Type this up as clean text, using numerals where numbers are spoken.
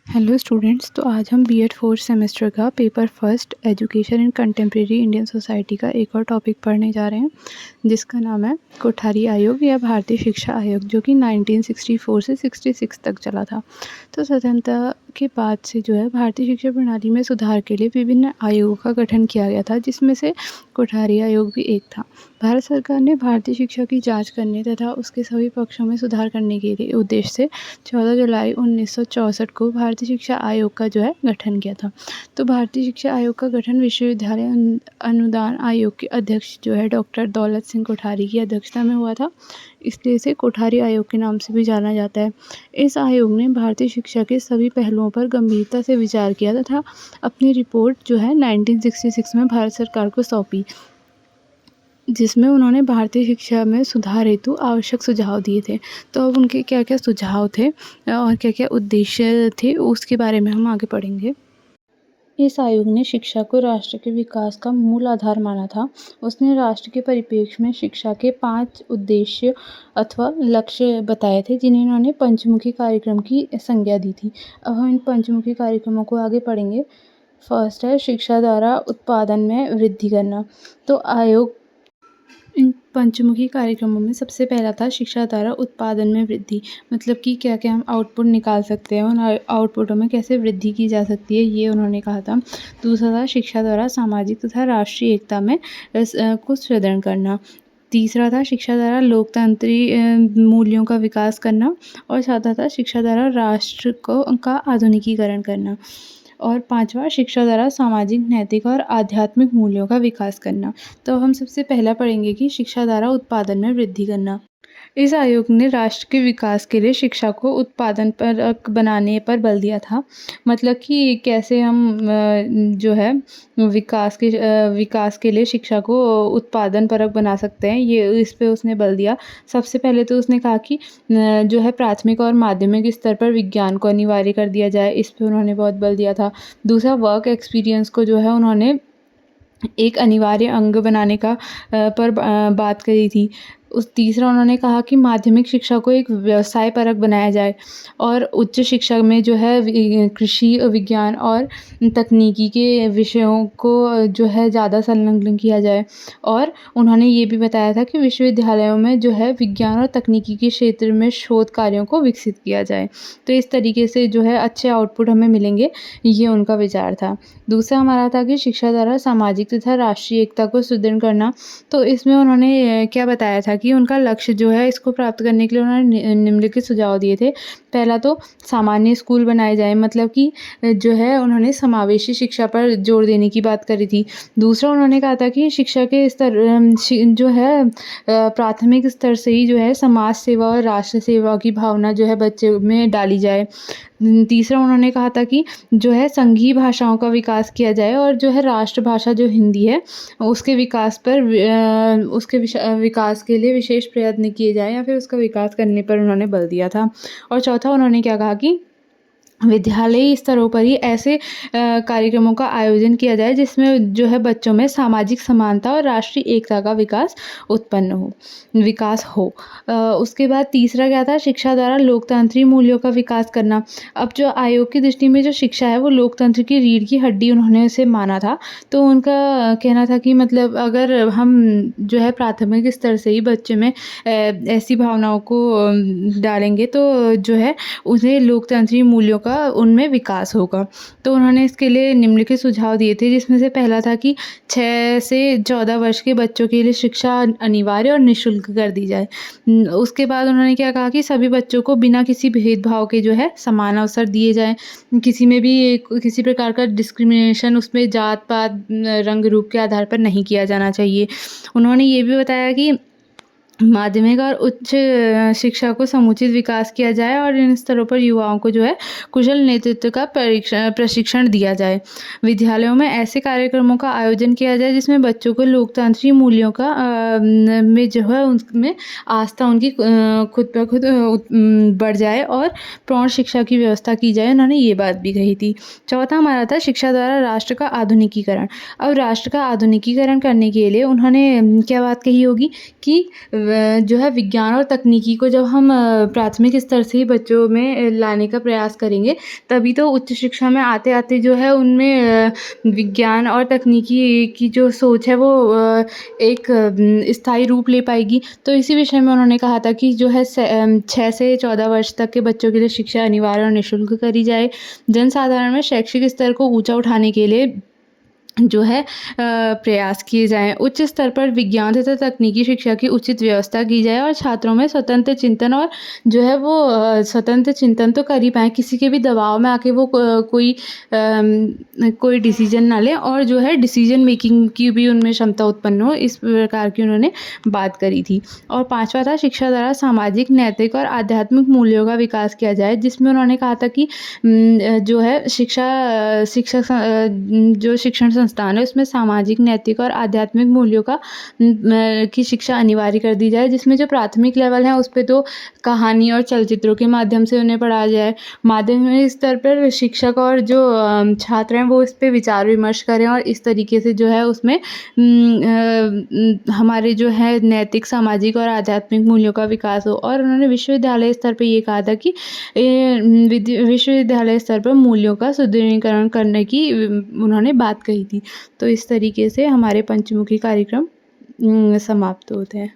Hello students. तो आज हम बीएड फोर्थ सेमेस्टर का paper first education in contemporary Indian society का एक और टॉपिक पढ़ने जा रहे हैं, जिसका नाम है कोठारी आयोग या भारतीय शिक्षा आयोग, जो कि 1964 से 66 तक चला था। तो स्वतंत्रता के बाद से जो है भारतीय शिक्षा प्रणाली में सुधार के लिए विभिन्न आयोगों का गठन किया गया था, जिसमें से कोठारी आयोग भी एक था। भारत सरकार ने भारतीय शिक्षा की जांच करने तथा उसके सभी पक्षों में सुधार करने के लिए उद्देश्य से 14 जुलाई 1964 को भारतीय शिक्षा आयोग का जो है गठन किया था। तो भारतीय शिक्षा आयोग का गठन विश्वविद्यालय अनुदान आयोग के अध्यक्ष जो है डॉक्टर दौलत सिंह कोठारी की अध्यक्षता में हुआ था, इसलिए इसे कोठारी आयोग के नाम से भी जाना जाता है। इस आयोग ने भारतीय शिक्षा के सभी पहलुओं पर गंभीरता से विचार किया तथा अपनी रिपोर्ट जो है 1966 में भारत सरकार को सौंपी, जिसमें उन्होंने भारतीय शिक्षा में सुधार हेतु आवश्यक सुझाव दिए थे। तो अब उनके क्या क्या सुझाव थे और क्या क्या उद्देश्य थे, उसके बारे में हम आगे पढ़ेंगे। इस आयोग ने शिक्षा को राष्ट्र के विकास का मूल आधार माना था। उसने राष्ट्र के परिप्रेक्ष्य में शिक्षा के 5 उद्देश्य अथवा लक्ष्य बताए थे, जिन्हें उन्होंने पंचमुखी कार्यक्रम की संज्ञा दी थी। अब हम इन पंचमुखी कार्यक्रमों को आगे पढ़ेंगे। फर्स्ट है शिक्षा द्वारा उत्पादन में वृद्धि करना। तो आयोग इन पंचमुखी कार्यक्रमों में सबसे पहला था शिक्षा द्वारा उत्पादन में वृद्धि, मतलब कि क्या क्या हम आउटपुट निकाल सकते हैं, उन आउटपुटों में कैसे वृद्धि की जा सकती है, ये उन्होंने कहा था। दूसरा था शिक्षा द्वारा सामाजिक तथा राष्ट्रीय एकता में को सुदृढ़ करना। तीसरा था शिक्षा द्वारा लोकतांत्रिक मूल्यों का विकास करना। और चौथा था शिक्षा द्वारा राष्ट्र का आधुनिकीकरण करना। और पांचवा शिक्षा द्वारा सामाजिक, नैतिक और आध्यात्मिक मूल्यों का विकास करना। तो हम सबसे पहला पढ़ेंगे कि शिक्षा द्वारा उत्पादन में वृद्धि करना। इस आयोग ने राष्ट्र के विकास के लिए शिक्षा को उत्पादन पर बनाने पर बल दिया था। मतलब कि कैसे हम जो है विकास के लिए शिक्षा को उत्पादन परक बना सकते हैं, ये इस पे उसने बल दिया। सबसे पहले तो उसने कहा कि जो है प्राथमिक और माध्यमिक स्तर पर विज्ञान को अनिवार्य कर दिया जाए, इस पे उन्होंने बहुत बल दिया था। दूसरा, वर्क एक्सपीरियंस को जो है उन्होंने एक अनिवार्य अंग बनाने का पर बात करी थी। तीसरा, उन्होंने कहा कि माध्यमिक शिक्षा को एक व्यवसाय परक बनाया जाए और उच्च शिक्षा में जो है कृषि विज्ञान और तकनीकी के विषयों को जो है ज़्यादा संलग्न किया जाए। और उन्होंने ये भी बताया था कि विश्वविद्यालयों में जो है विज्ञान और तकनीकी के क्षेत्र में शोध कार्यों को विकसित किया जाए। तो इस तरीके से जो है अच्छे आउटपुट हमें मिलेंगे, ये उनका विचार था। दूसरा हमारा था कि शिक्षा द्वारा सामाजिक तथा राष्ट्रीय एकता को सुदृढ़ करना। तो इसमें उन्होंने क्या बताया था कि उनका लक्ष्य जो है, इसको प्राप्त करने के लिए उन्होंने निम्नलिखित सुझाव दिए थे। पहला तो सामान्य स्कूल बनाए जाए, मतलब कि जो है उन्होंने समावेशी शिक्षा पर जोर देने की बात करी थी। दूसरा, उन्होंने कहा था कि शिक्षा के स्तर जो है प्राथमिक स्तर से ही जो है समाज सेवा और राष्ट्र सेवा की भावना जो है बच्चे में डाली जाए। तीसरा, उन्होंने कहा था कि जो है संघीय भाषाओं का विकास किया जाए और जो है राष्ट्रभाषा जो हिंदी है उसके विकास पर विकास के लिए विशेष प्रयत्न किए जाए, या फिर उसका विकास करने पर उन्होंने बल दिया था। और चौथा, उन्होंने क्या कहा कि विद्यालयी स्तरों पर ही ऐसे कार्यक्रमों का आयोजन किया जाए जिसमें जो है बच्चों में सामाजिक समानता और राष्ट्रीय एकता का विकास हो। उसके बाद तीसरा क्या था, शिक्षा द्वारा लोकतांत्रिक मूल्यों का विकास करना। अब जो आयोग की दृष्टि में जो शिक्षा है वो लोकतंत्र की रीढ़ की हड्डी उन्होंने उसे माना था। तो उनका कहना था कि मतलब अगर हम जो है प्राथमिक स्तर से ही बच्चे में ऐसी भावनाओं को डालेंगे तो जो है उन्हें लोकतांत्रिक मूल्यों का उनमें विकास होगा। तो उन्होंने इसके लिए निम्नलिखित सुझाव दिए थे, जिसमें से पहला था कि 6 से 14 वर्ष के बच्चों के लिए शिक्षा अनिवार्य और निःशुल्क कर दी जाए। उसके बाद उन्होंने क्या कहा कि सभी बच्चों को बिना किसी भेदभाव के जो है समान अवसर दिए जाएँ। किसी में भी किसी प्रकार का डिस्क्रिमिनेशन उसमें जात पात रंग रूप के आधार पर नहीं किया जाना चाहिए। उन्होंने ये भी बताया कि माध्यमिक और उच्च शिक्षा को समुचित विकास किया जाए और इन स्तरों पर युवाओं को जो है कुशल नेतृत्व का प्रशिक्षण दिया जाए। विद्यालयों में ऐसे कार्यक्रमों का आयोजन किया जाए जिसमें बच्चों को लोकतांत्रिक मूल्यों का में जो है उनमें आस्था उनकी खुद ब खुद बढ़ जाए और प्रौढ़ शिक्षा की व्यवस्था की जाए। उन्होंने ये बात भी कही थी। चौथा हमारा था शिक्षा द्वारा राष्ट्र का आधुनिकीकरण। अब राष्ट्र का आधुनिकीकरण करने के लिए उन्होंने क्या बात कही होगी कि जो है विज्ञान और तकनीकी को जब हम प्राथमिक स्तर से ही बच्चों में लाने का प्रयास करेंगे, तभी तो उच्च शिक्षा में आते-आते जो है उनमें विज्ञान और तकनीकी की जो सोच है वो एक स्थायी रूप ले पाएगी। तो इसी विषय में उन्होंने कहा था कि जो है 6 से 14 वर्ष तक के बच्चों के लिए शिक्षा अनिवार्य और निःशुल्क करी जाए। जनसाधारण में शैक्षिक स्तर को ऊँचा उठाने के लिए जो है प्रयास किए जाएँ। उच्च स्तर पर विज्ञान तथा तकनीकी शिक्षा की उचित व्यवस्था की जाए और छात्रों में स्वतंत्र चिंतन और जो है वो स्वतंत्र चिंतन तो कर ही पाएँ, किसी के भी दबाव में आके वो कोई डिसीज़न ना लें और जो है डिसीज़न मेकिंग की भी उनमें क्षमता उत्पन्न हो, इस प्रकार की उन्होंने बात करी थी। और 5वां था शिक्षा द्वारा सामाजिक, नैतिक और आध्यात्मिक मूल्यों का विकास किया जाए, जिसमें उन्होंने कहा था कि जो है जो शिक्षण संस्थान है उसमें सामाजिक, नैतिक और आध्यात्मिक मूल्यों की शिक्षा अनिवार्य कर दी जाए, जिसमें जो प्राथमिक लेवल है उस पे तो कहानी और चलचित्रों के माध्यम से उन्हें पढ़ाया जाए। माध्यमिक स्तर पर शिक्षक और जो छात्र हैं वो इस पे विचार विमर्श करें और इस तरीके से जो है उसमें हमारे जो है नैतिक, सामाजिक और आध्यात्मिक मूल्यों का विकास हो। और उन्होंने विश्वविद्यालय स्तर पे ये कहा था कि विश्वविद्यालय स्तर पर मूल्यों का सुदृढ़ीकरण करने की उन्होंने बात कही थी। तो इस तरीके से हमारे पंचमुखी कार्यक्रम समाप्त होते हैं।